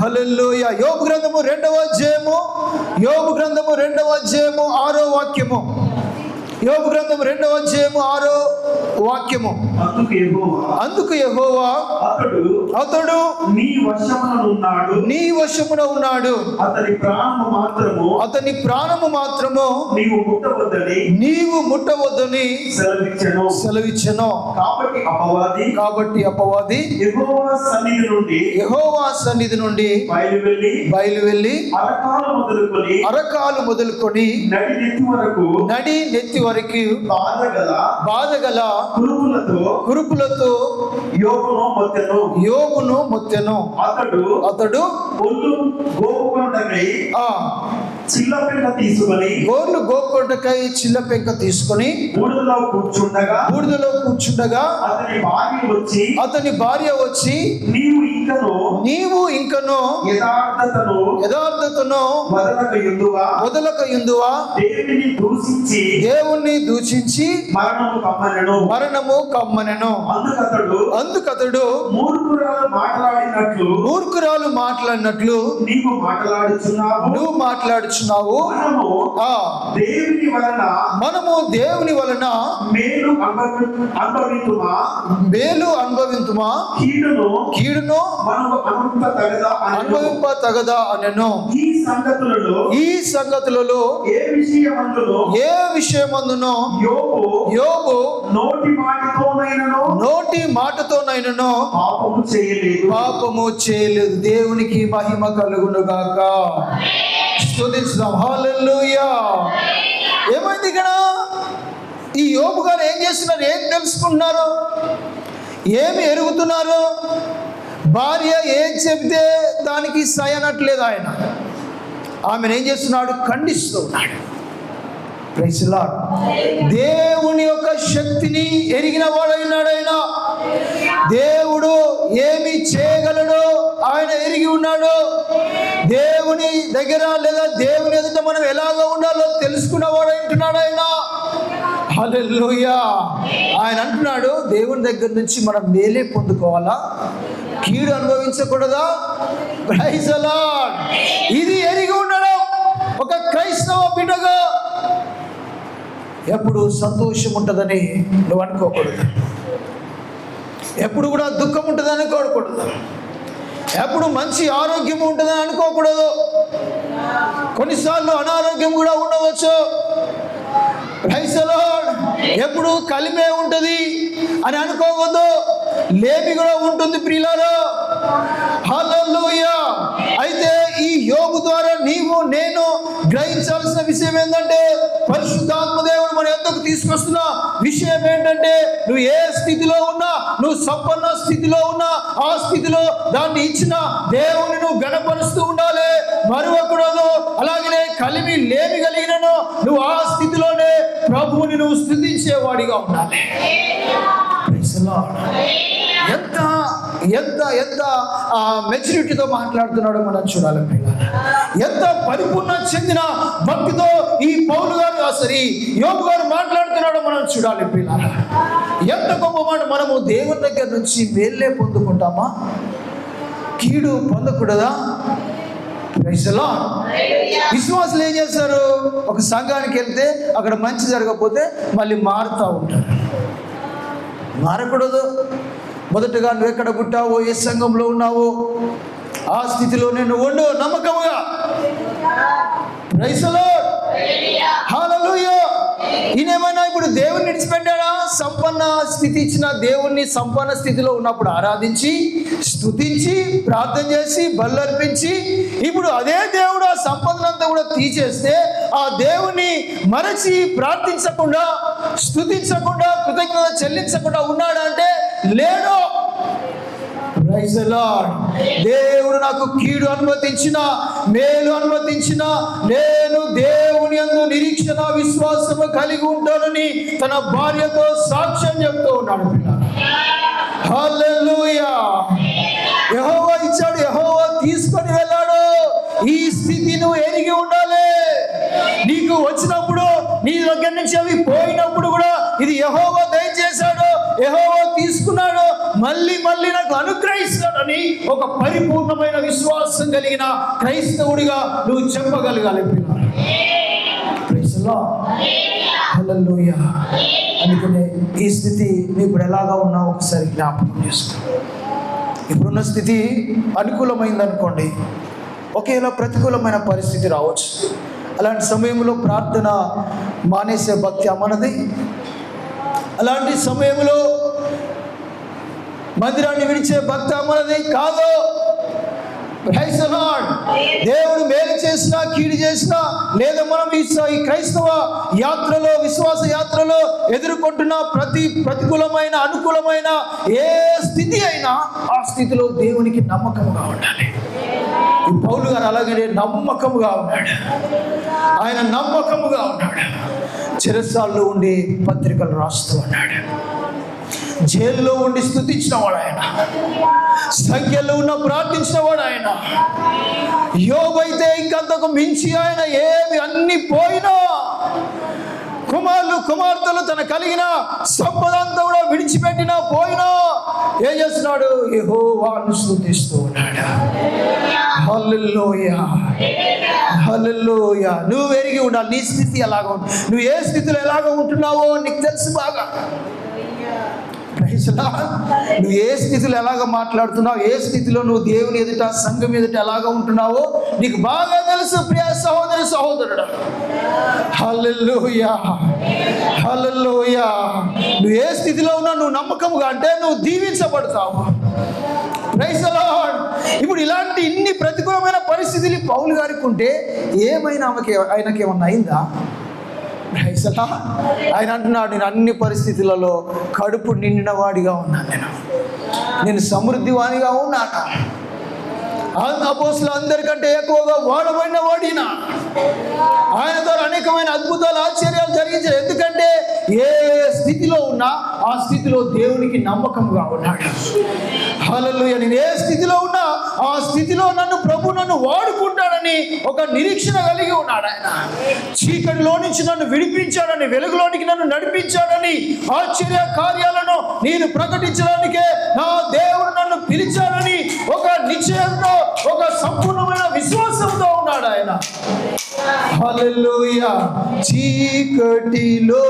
హల్లెలూయా. యోబు గ్రంథము 2వ అధ్యాయము, యోబు గ్రంథము 2వ అధ్యాయము 6వ వాక్యము. యోబు గ్రంథం 2వ అధ్యాయము 6వ వాక్యము. అందుకు యెహోవా అతడు నీ వశమున ఉన్నాడు, అతని ప్రాణము మాత్రము నీవు ముట్టవద్దని సెలవిచ్చెను. కాబట్టి అపవాది యెహోవా సన్నిధి నుండి బయలువెళ్ళి అరకాలు మొదలుకొని నడి నెత్తి వరకు బాధగల కురుపులతో యోబును మొత్తెను. అతడు గోర్లు గోకొండకై చిల్ల పెంక తీసుకొని బూడిదలో కూర్చుండగా అతని భార్య వచ్చి నీవు ఇంకను యథార్థతను వదలకయుందువా, దేవుణ్ణి దూషించి మరణము కమ్మనెను. అందుకతడు మూర్ఖురాలు మాట్లాడినట్లు నువ్వు మాట్లాడుచున్నావు. మనము దేవుని వలన మేలు అనుభవింతుమా, కీడును అనుభవింప తగదా అనెను. ఈ సంగతులలో ఏ విషయమందునో యోబు నోటి మాటతోనైనను పాపము చేయలేదు. దేవునికి మహిమ కలుగును గాక. స్తుతించుదాం. హల్లెలూయా. ఏమైంది ఇక్కడ? ఈ యోబు గారు ఏం చేస్తున్నారు? ఏం తెలుసుకుంటున్నారు? ఏమి ఎరుగుతున్నారు? భార్య ఏం చెబితే దానికి సయనట్లేదు ఆయన. ఆమెను ఏం చేస్తున్నాడు? ఖండిస్తూ ఉన్నాడు. Praise the lord. దేవుని యొక్క శక్తిని ఎరిగిన వాడైనాడు ఆయన. దేవుడు ఏమి చేయగలడో ఆయన ఎరిగి ఉన్నాడు. దేవుని దగ్గర లేదా దేవుని ఎదుట మనం ఎలాగ ఉండాలో తెలుసుకున్నవాడు అంటున్నాడు ఆయన. హల్లెలూయా. ఆయన అంటున్నాడు దేవుని దగ్గర నుంచి మనం మేలే పొందుకోవాలా, కీడు అనుభవించకూడదా? Praise the lord. ఇది ఎరిగి ఉండడం ఒక క్రైస్తవ బిడ్డగా. ఎప్పుడు సంతోషం ఉంటుందని నువ్వు అనుకోకూడదు. ఎప్పుడు కూడా దుఃఖం ఉంటుందని అనుకోకూడదు. ఎప్పుడు మంచి ఆరోగ్యం ఉంటుందని అనుకోకూడదు. కొన్నిసార్లు అనారోగ్యం కూడా ఉండవచ్చు. Praise the lord. ఎప్పుడు కలిమే ఉంటుంది అని అనుకోవద్దు. లేమి కూడా ఉంటుంది ప్రియులారా. హల్లెలూయా. అయితే ఈ యోబు ద్వారా నీవు నేను గ్రహించాల్సిన విషయం ఏంటంటే, పరిశుద్ధాత్మ దేవుడు మన యొద్దకు తీసుకొస్తున్న విషయం ఏంటంటే, నువ్వు ఏ స్థితిలో ఉన్నా, నువ్వు సంపన్న స్థితిలో ఉన్నా, ఆ స్థితిలో దాన్ని ఇచ్చిన దేవుని నువ్వు గణపరుస్తూ ఉండాలి, మరొకడు. అలాగనే కలిమి లేమి కలిగినను నువ్వు ఆ స్థితిలోనే ప్రభువుని నువ్వు స్తుతించేవాడిగా ఉండాలి. ఎంత ఎంత ఎంత మెచ్యూరిటీతో మాట్లాడుతున్నాడో మనం చూడాలి పిల్లలు. ఎంత పరిపూర్ణ చెందిన భక్తితో ఈ పౌలు గారు యోబు గారు మాట్లాడుతున్నాడో మనం చూడాలి పిల్లలు. ఎంత గొప్ప మాట. మనము దేవుని దగ్గర నుంచి మేలే పొందుకుంటామా, కీడు పొందకూడదా? Praise the lord. విశ్వాసులు ఏం చేస్తారు? ఒక సంఘానికి వెళ్తే అక్కడ మంచి జరగకపోతే మళ్ళీ మారుతూ ఉంటారు. మారకూడదు. మొదటగా నువ్వు ఎక్కడ పుట్టావో, ఏ సంఘంలో ఉన్నావో ఆ స్థితిలో నేను ఉండు నమ్మకముగా. Praise the lord. హల్లెలూయా. ఈయనేమైనా ఇప్పుడు దేవుణ్ణి విడిచిపెట్టాడా? సంపన్న స్థితి ఇచ్చిన దేవుణ్ణి సంపన్న స్థితిలో ఉన్నప్పుడు ఆరాధించి, స్తుతించి, ప్రార్థన చేసి, బల్లర్పించి, ఇప్పుడు అదే దేవుడు ఆ సంపదనంతా కూడా తీసేస్తే ఆ దేవుణ్ణి మరచి ప్రార్థించకుండా, స్తుతించకుండా, కృతజ్ఞత చెల్లించకుండా ఉన్నాడంటే లేడు. Praise the lord. దేవుడు నాకు కీడు అనుమతించిన, మేలు అనుమతించిన, నేను దేవుని యందు నిరీక్షణ విశ్వాసము కలిగి ఉంటానని తన భార్యతో సాక్ష్యం చెప్తూ ఉన్నాడు. హల్లెలూయా. యెహోవా ఇచ్చాడు, యెహోవా తీసుకొని వెళ్ళాడు. ఈ స్థితి నువ్వు ఎరిగి ఉండాలి. నీకు వచ్చినప్పుడు, నీ దగ్గర నుంచి అవి పోయినప్పుడు కూడా ఇది యెహోవా దయచేశాడు, యెహోవా తీసుకున్నాడు, మళ్ళీ మళ్ళీ నాకు అనుగ్రహిస్తాడని ఒక పరిపూర్ణమైన విశ్వాసం కలిగిన క్రైస్తవుడిగా నువ్వు చెప్పగలగాలి. Praise the lord. హల్లెలూయా. అందుకనే ఈ స్థితి నువ్వు ఇప్పుడు ఎలాగా ఉన్నావు ఒకసారి జ్ఞాపకం చేసుకో. ఇప్పుడున్న స్థితి అనుకూలమైంది అనుకోండి, ఒకేలా ప్రతికూలమైన పరిస్థితి రావచ్చు. అలాంటి సమయంలో ప్రార్థన మానేసే భక్తి అమ్మనది. అలాంటి సమయంలో మందిరాన్ని విడిచే భక్తి అమ్మనది కాదు. Praise the lord. దేవుడు మేలు చేసినా, కీడు చేసినా, లేదా మనం ఈ క్రైస్తవ యాత్రలో, విశ్వాస యాత్రలో ఎదుర్కొంటున్న ప్రతి ప్రతికూలమైన, అనుకూలమైన ఏ స్థితి అయినా ఆ స్థితిలో దేవునికి నమ్మకంగా ఉండాలి. ఈ పౌలు గారు అలాగే నమ్మకముగా ఉన్నాడు. ఆయన నమ్మకముగా ఉన్నాడు. చెరసాల్లో ఉండి పత్రికలు రాస్తూ ఉన్నాడు. జైల్లో ఉండి స్తుతించిన వాడు ఆయన. సంఖ్యలో ఉన్న ప్రార్థించిన వాడు ఆయన. యోబు అయితే ఇంకంతకు మించి ఆయన ఏమి అన్ని పోయినా, కుమారులు కుమార్తెలు తన కలిగిన సంపద అంతా కూడా విడిచిపెట్టినా పోయినా ఏం చేస్తున్నాడు? యెహోవాను స్తుతిస్తూ ఉన్నాడు. హల్లెలూయా. హల్లెలూయా. నువ్వు ఎరిగి ఉండాలి నీ స్థితి ఎలాగ ఉంది. నువ్వు ఏ స్థితిలో ఎలాగ ఉంటున్నావో నీకు తెలుసు బాగా. నువ్వు ఏ స్థితిలో ఎలాగ మాట్లాడుతున్నావు, ఏ స్థితిలో నువ్వు దేవుని ఎదుట, సంఘం ఎదుట ఎలాగ ఉంటున్నావో నీకు బాగా తెలుసు ప్రియ సహోదరి సహోదరుడు. హల్లెలూయా. హల్లెలూయా. నువ్వు ఏ స్థితిలో ఉన్నా నువ్వు నమ్మకంగా అంటే నువ్వు దీవించబడతావు. Praise the lord. ఇప్పుడు ఇలాంటి ఇన్ని ప్రతికూలమైన పరిస్థితులు పౌలు గారికి ఉంటే ఏమైనా ఆయనకేమన్నా అయిందా? Praise the lord. ఆయన అంటున్నాడు, నేను అన్ని పరిస్థితులలో కడుపు నిండిన వాడిగా ఉన్నాను, నేను సమృద్ధివానిగా ఉన్నాను. అపోస్తలులు అందరికంటే ఎక్కువగా వాడబడిన వాడినా. ఆయన ద్వారా అనేకమైన అద్భుతాలు, ఆశ్చర్యాలు జరిగించారు. ఎందుకంటే ఏ స్థితిలో ఉన్నా ఆ స్థితిలో దేవునికి నమ్మకంగా ఉన్నాడు. హల్లెలూయా. నేను ఏ స్థితిలో ఉన్నా ఆ స్థితిలో నన్ను వాడుకుంటాడని ఒక నిరీక్షణ కలిగి ఉన్నాడు ఆయన. చీకటిలో నుంచి నన్ను విడిపించాడని, వెలుగులోనికి నన్ను నడిపించాడని, ఆశ్చర్య కార్యాలను నేను ప్రకటించడానికే నా దేవుడు నన్ను పిలిచాడని ఒక నిశ్చయంతో, ఒక సంపూర్ణమైన విశ్వాసంతో ఉన్నాడు ఆయన. హల్లెలూయా. చీకటిలో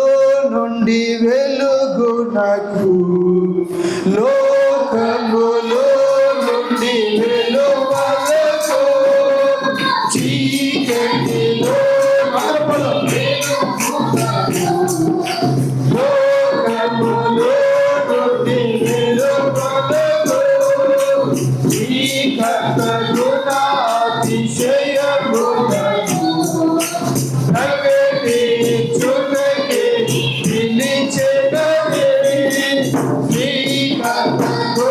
నుండి వెలుగునకు, లోకములో నుండి వెలుగునకు, చీకటిలో లోకములో నుండి వెలుగునకు, చీకటిలో అతిశయమునకు ప్రకటించుటకే పిలిచెదనే, చీకటిలో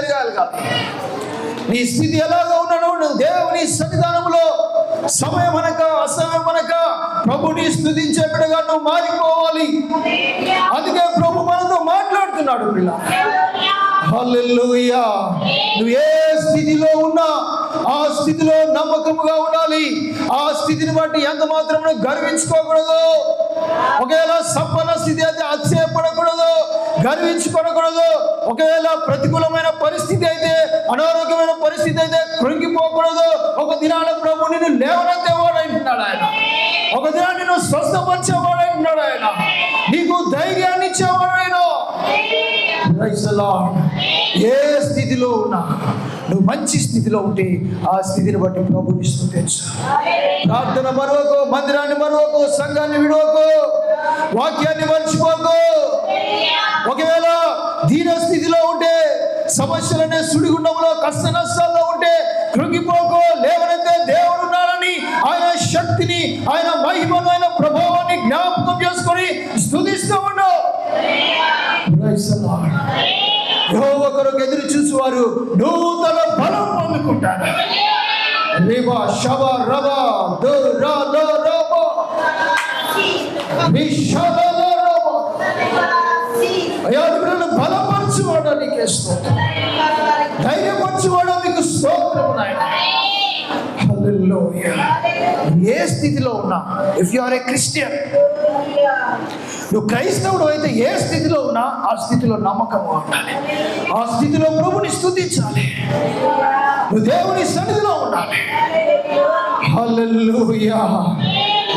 ఎరగాలి. నీ స్థితి ఎలాగా ఉన్నాడో నువ్వు దేవుని సన్నిధానంలో సమయం అనక అసమయం అనక ప్రభుని స్తుతించే బిడ్డగా నువ్వు మారిపోవాలి. అందుకే ప్రభు మనతో మాట్లాడుతున్నాడు. హల్లెలూయా. నువ్వు ఏ స్థితిలో ఉన్నా ఆ స్థితిలో నమ్మకముగా ఉండాలి. ఆ స్థితిని బట్టి ఎంత మాత్రం గర్వించుకోకూడదు. ఒకవేళ సంపన్న స్థితి అయితే అతిశయపడకూడదు, గర్వించుకోకూడదు. ఒకవేళ ప్రతికూలమైన పరిస్థితి అయితే, అనారోగ్యమైన పరిస్థితి అయితే కృంగిపోకూడదు. ఒక దినాన ప్రభు నిన్ను లేవనెత్తేవాడంటున్నాడు ఆయన. ఒక దినాన్ని నిన్ను స్వస్థపరిచేవాడంటున్నాడు ఆయన. నీకు ధైర్యాన్ని ఇచ్చేవాడు ఆయన. Praise the lord. ఏ స్థితిలో ఉన్నా నువ్వు మంచి స్థితిలో ఉంటే ఆ స్థితిని బట్టి ప్రభుని స్తుతించు. ప్రార్థన మరొక, మందిరాన్ని మరొక, సంఘాన్ని విడవకు, వాక్యాన్ని మర్చిపోకు. ఒకవేళ దీన స్థితిలో ఉంటే, సమస్యలనే సుడిగుండంలో కష్ట నష్టాల్లో ఉంటే కృంగిపోకు. లేవనైతే దేవుడు ఉన్నాడని ఆయన శక్తిని, ఆయన మహిమను, ఆయన ప్రభావాన్ని జ్ఞాపకం చేసుకొని స్తుతిస్తూ ఉండవు. యెహోవా కొరకు ఎదురు చూసేవారు నూతన బలం పొందుకుంటారు. రివా షవ రవ దో రా దో రవ విషవ రవ. అయ్యా నిన్ను బలపరచువాడా నీకే స్తోత్రం, ధైర్యపరచువాడా నీకు స్తోత్రం నాయనా. హల్లెలూయా. ఏ స్థితిలో ఉన్నా, if you are a Christian, నువ్వు క్రైస్తవుడు అయితే ఏ స్థితిలో ఉన్నా ఆ స్థితిలో నమ్మకం ఉండాలి. ఆ స్థితిలో ప్రభుని స్తుతించాలి. నువ్వు దేవుని సన్నిధిలో ఉండాలి. హల్లెలూయా.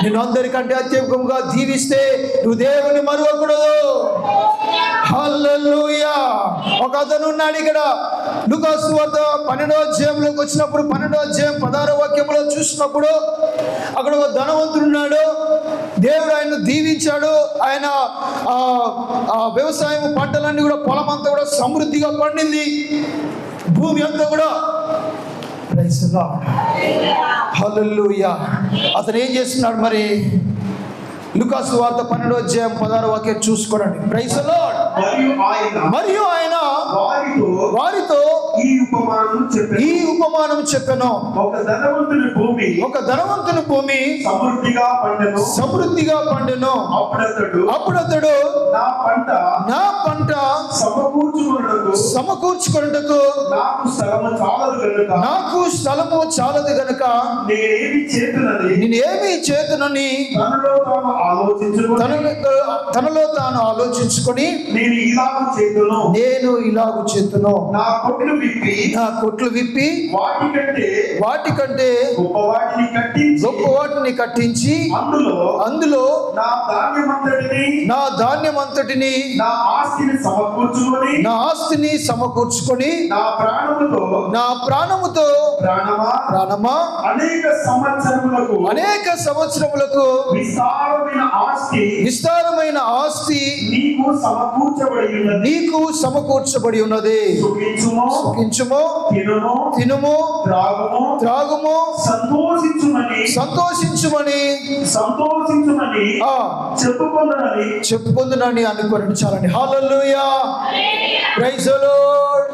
నేను అందరికంటే అత్యధికంగా జీవిస్తే నువ్వు దేవుని మరువకూడదు. హల్లెలూయా. ఒక అతను ఉన్నాడు ఇక్కడ లూకాసు వార్త 12వ అధ్యాయంలోకి వచ్చినప్పుడు 12వ అధ్యాయం 16వ వాక్యంలో చూసినప్పుడు అక్కడ ఒక ధనవంతుడు ఉన్నాడు. దేవుడు ఆయన్ను దీవించాడు. ఆయన వ్యవసాయం పంటలన్నీ కూడా, పొలం అంతా కూడా సమృద్ధిగా పండింది. భూమి అంతా కూడా. Praise the lord. హల్లెలూయా. అతను ఏం చేస్తున్నాడు మరి? లూకాసు వార్త 12వ అధ్యాయం 16వ వాక్యం చూసుకోండి. Praise the lord. మరియు ఆయన వారితో ఈ ఉపమానం చెప్పెను. ఒక ధనవంతుని భూమి సమృద్ధిగా పండెను. అప్పుడు అతడు నా పంట సమకూర్చుకొనుటకు నాకు స్థలము చాలదు గనుక నేనేమి చేతునని తనలో తాను ఆలోచించుకొని నేను ఇలాగు చేతును, నా కొట్లు విప్పి వాటికంటే గొప్ప వాటిని కట్టించి అందులో నా ధాన్యమంతటిని నా ఆస్తిని సమకూర్చుకొని నా ప్రాణముతో ప్రాణమా అనేక సంవత్సరములకు విస్తారమైన ఆస్తి నీకు సమకూర్చబడి ఉన్నది. సుఖించుము, తినుము, త్రాగుము, సంతోషించుమని చెప్పుకుందునని అనుకోండి. చాలండి. హల్లెలూయా. Praise the lord.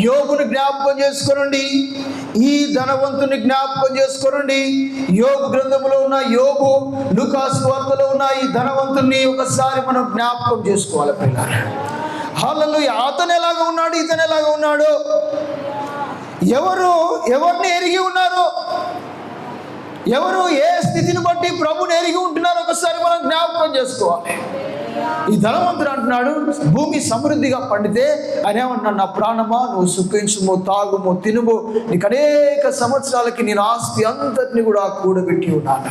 యోబును జ్ఞాపకం చేసుకోనండి. ఈ ధనవంతుని జ్ఞాపకం చేసుకోనండి. యోబు గ్రంథంలో ఉన్న యోబు, లూకాసు వార్తలో ఉన్న ఈ ధనవంతుని ఒకసారి మనం జ్ఞాపకం చేసుకోవాలి పిల్లలు. హల్లెలూయా. అతను ఎలాగా ఉన్నాడు, ఇతను ఎలాగా ఉన్నాడు? ఎవరిని ఎరిగి ఉన్నారు? ఎవరు ఏ స్థితిని బట్టి ప్రభుని ఎరిగి ఉంటున్నారు? ఒకసారి మనం జ్ఞాపకం చేసుకోవాలి. ఈ ధనవంతుడు అంటున్నాడు, భూమి సమృద్ధిగా పండితే ఆయన ఏమంటున్నాడు, నా ప్రాణమా నువ్వు సుఖించుము, తాగుము, తినుము, నీకు అనేక సంవత్సరాలకి నేను ఆస్తి అంతటిని కూడా కూడబెట్టి ఉన్నాను.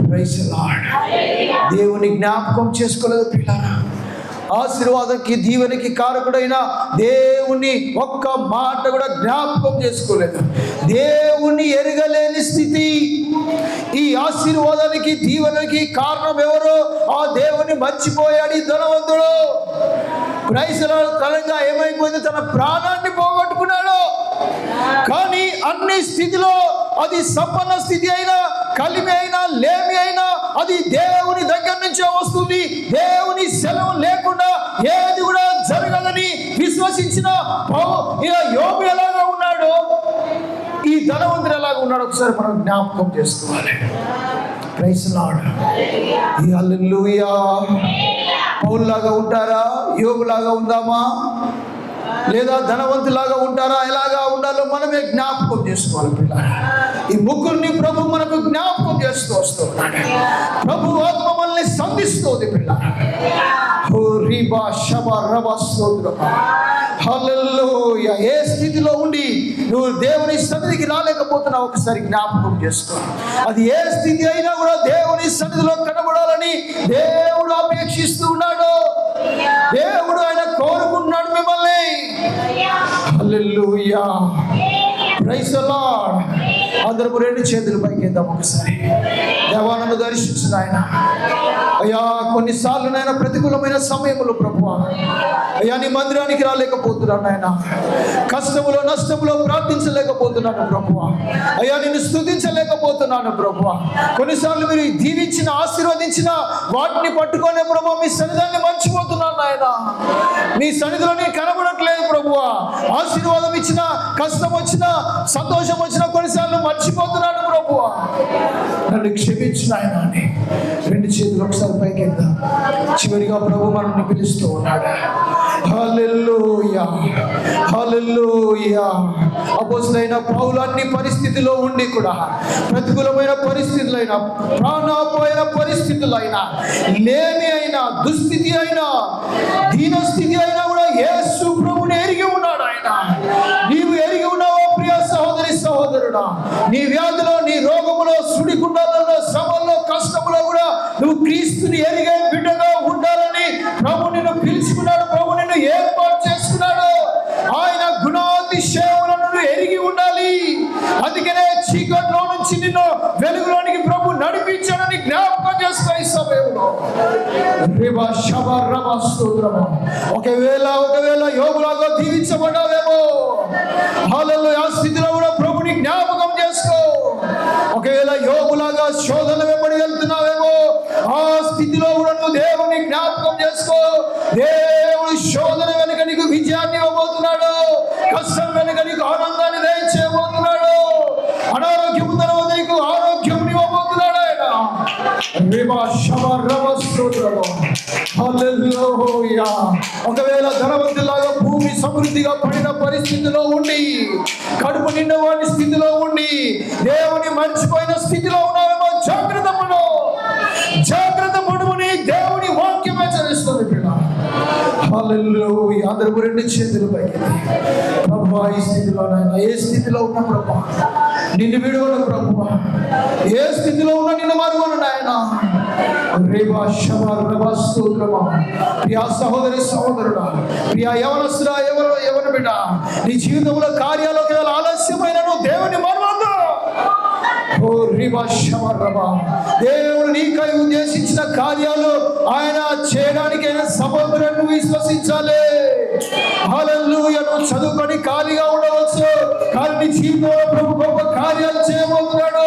Praise the lord. దేవుని జ్ఞాపకం చేసుకోలేదు పిల్లారా. ఆశీర్వాదంకి దీవెనకి కారకుడైన దేవుని ఒక్క మాట కూడా జ్ఞాపకం చేసుకోలేదు. దేవుని ఎరగలేని స్థితి. ఈ ఆశీర్వాదానికి దీవెనకి కారణం ఎవరో ఆ దేవుని మర్చిపోయాడు ఈ ధనవంతుడు. Praise the lord. తనంగా ఏమైపోయింది, తన ప్రాణాన్ని పోగొట్టుకున్నాడు. కానీ అన్ని స్థితిలో, అది సంపన్న స్థితి అయినా, కలిమి అయినా, లేమి అయినా, అది దేవుని దగ్గర నుంచే వస్తుంది. దేవుని సెలవు లేకుండా ఏది కూడా జరగదని విశ్వ విశ్వసించిన యోబు ఎలాగా ఉన్నాడో ఈ ధనవంతుడు ఎలాగా ఉన్నాడో ఒకసారి మనం జ్ఞాపకం చేసుకోవాలి. Praise lord. హల్లెలూయా. పౌలులాగా ఉంటారా? యోబులాగా ఉందామా? లేదా ధనవంతులాగా ఉంటారా? ఎలాగా ఉండాలో మనమే జ్ఞాపకం చేసుకోవాలి పిల్లలు. ఈ ముగ్గురిని ప్రభు మనకు జ్ఞాపకం చేస్తూ వస్తూ ఉన్నాడు. ప్రభు ఆత్మ మనల్ని సంధిస్తుంది పిల్లలు. హల్లెలూయా. ఏ స్థితిలో ఉండి నువ్వు దేవుని సన్నిధికి రాలేకపోతున్నావు ఒకసారి జ్ఞాపకం చేసుకో. అది ఏ స్థితి అయినా కూడా దేవుని సన్నిధిలో కనబడాలని దేవుడు అపేక్షిస్తూ ఉన్నాడు. దేవుడు ఆయన కోరుకుంటున్నాడు మిమ్మల్ని. హల్లెలూయా. Praise the lord. అందరూ రెండు చేతులు పైకిద్దాం ఒకసారి. దేవా నన్ను దర్శించిన ఆయన. అయ్యా కొన్నిసార్లు నాయన ప్రతికూలమైన సమయంలో ప్రభువా అయ్యా నీ మందిరానికి రాలేకపోతున్నాను నాయన. కష్టములో నష్టములో ప్రార్థించలేకపోతున్నాను ప్రభువా. అయ్యా నిన్ను స్తుతించలేకపోతున్నాను ప్రభువా. కొన్నిసార్లు మీరు దీవించిన ఆశీర్వదించిన వాటిని పట్టుకునే ప్రభువా మీ సన్నిధాన్ని మర్చిపోతున్నాను నాయన. మీ సన్నిధిలో నేను కనబడట్లేదు ప్రభువా. ఆశీర్వాదం ఇచ్చిన, కష్టం వచ్చినా, సంతోషం వచ్చినా కొన్నిసార్లు మర్చిపోతున్నాను ప్రభువా. నన్ను క్షమించిన ఆయన అని రెండు చేతులు ఒకసారి పైకెళ్దాం. చివరిగా ప్రభు మనల్ని పిలుస్తూ ఉన్నాడు. హల్లెలూయా. హల్లెలూయా. అపోస్తలుడైన పౌలు అన్ని పరిస్థితుల్లో ఉండి కూడా, ప్రతికూలమైన పరిస్థితులైనా, ప్రాణాపాయమైన పరిస్థితులైనా, లేమి అయినా, దుస్థితి అయినా, దీనస్థితి అయినా కూడా యేసు ప్రభుని ఎరిగి ఉన్నాడు ఆయన. నీవు ఎరిగి ఉన్నావో ప్రియ సహోదరి సహోదరుడా? నీ వ్యాధిలో, నీ రోగములో, సుడిగుండాలలో, శ్రమల్లో, కష్టములో కూడా నువ్వు క్రీస్తుని ఎరిగే బిడ్డగా ఉండాలని ప్రభు నిన్ను పిలుచుకున్నాడు. ప్రభు నిన్ను ఏర్పాటు చేసుకున్నాడు. ఆయన గుణాతిశయములను నువ్వు ఎరిగి ఉండాలి. అందుకనే చీకట్లో నుంచి నిన్ను వెలుగులోనికి ప్రభు నడిపించాడని జ్ఞాపకం చేసుకో ఈ సమయంలో. ఒకవేళ యోగులాగా దీవించబడ్డావేమో, హల్లెలూయా, ఆ స్థితిలో కూడా ప్రభుని జ్ఞాపకం చేసుకో. ఒకవేళ యోగులాగా శోధన వెంబడి వెళ్తున్నావేమో, ఆ స్థితిలో కూడా నువ్వు దేవుని జ్ఞాపకం చేసుకో. దేవుడు శోధన వెనుక నీకు విజయాన్ని ఇవ్వబోతున్నాడు. కష్టం వెనుక నీకు ఆనందాన్ని దయచేయబోతున్నాడు. అనారోగ్యం తర్వాత నీకు ఆరోగ్యం ఇవ్వబోతున్నాడు ఆయన. ఒకవేళ ధనవంతులాగా భూమి సమృద్ధిగా పడిన పరిస్థితిలో ఉండి, కడుపు నిండవాడి స్థితిలో ఉండి, దేవుని మర్చిపోయిన స్థితిలో ఉన్నావేమో, జాగ్రత్త పడు. జాగ్రత్త పడుమని దేవుని వాక్యం హెచ్చరిస్తుంది పిల్ల. హల్లెలూయా. అందరూ రెండు చేతులు పైకి. ప్రభువా ఈ స్థితిలో నాయన, ఏ స్థితిలో ఉన్న ప్రభువా నిన్ను విడువను ప్రభువా, ఏ స్థితిలో ఉన్నా నిన్ను మరువను నాయన. ప్రియా సహోదరి సహోదరుడా, ప్రియా యవనస్తుడా, యవన బిడ్డ, నీ జీవితంలో కార్యాలు ఒకవేళ ఆలస్యమైనను దేవుని మరువద్దు. దేవుడు నీకై ఉద్దేశించిన కార్యాలు ఆయన చేయడానికి ఆయన సమర్థులను విశ్వసించాలి. హల్లెలూయా. నువ్వు చదువుకొని ఖాళీగా ఉండవచ్చు, కానీ నీ జీవితంలో ప్రభు గొప్ప కార్యాలు చేయబోతున్నాడు.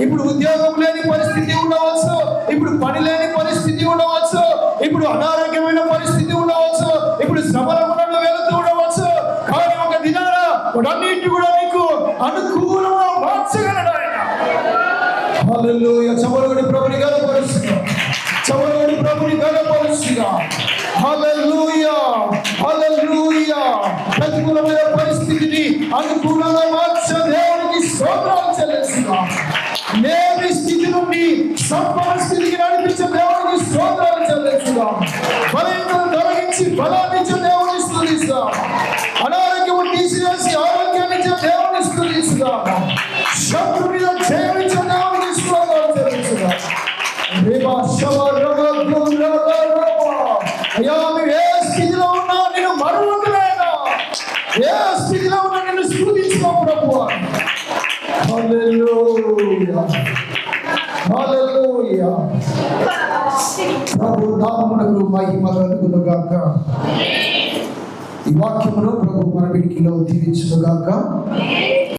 ఇప్పుడు ఉద్యోగం లేని పరిస్థితి ఉండవచ్చు, ఇప్పుడు పని లేని పరిస్థితి ఉండవచ్చు, ఇప్పుడు అనారోగ్యమైన పరిస్థితి ఉండవచ్చు, ఇప్పుడు శ్రమలను వెళుతూ ఉండవచ్చు. కానీ ఒక దినాన వాటన్నిటి కూడా నీకు అనుకూలంగా మార్చగలడు ఆయన. హల్లెలూయా. చమరుడి ప్రభుని గణపరుస్తుగా, చమరుడి ప్రభుని గణపరుస్తుగా. హల్లెలూయా. హల్లెలూయా. ప్రతికూలమైన పరిస్థితిని అనుకూలంగా మార్చే దేవునికి స్తోత్రాలు చెల్లిస్తున్నా. లేని స్థితి నుండి సంపన్న స్థితికి నడిపించే దేవునికి స్తోత్రాలు చెల్లిస్తున్నా. బలహీనతను తొలగించి బలాన్ని ఇచ్చే దేవుని స్తుతిస్తున్నా. అనారోగ్యము తీసివేసి ఆరోగ్యాన్ని ఇచ్చే దేవుని స్తుతిస్తున్నా. శత్రు మీద జయమిచ్చే దేవునికి స్తోత్రాలు చెల్లిస్తున్నా. అయ్యా మీరు ఏ స్థితిలో ఉన్నా నేను మరువకులైనా, ఏ స్థితిలో ఉన్నా నేను స్తుతించుకో ప్రభువా. హల్లెలూయా. హల్లెలూయా. ప్రభు నామమునకు మహిమ కలుగును గాక. ఈ వాక్యమును ప్రభు మన వినికిలో దీవించును గాక.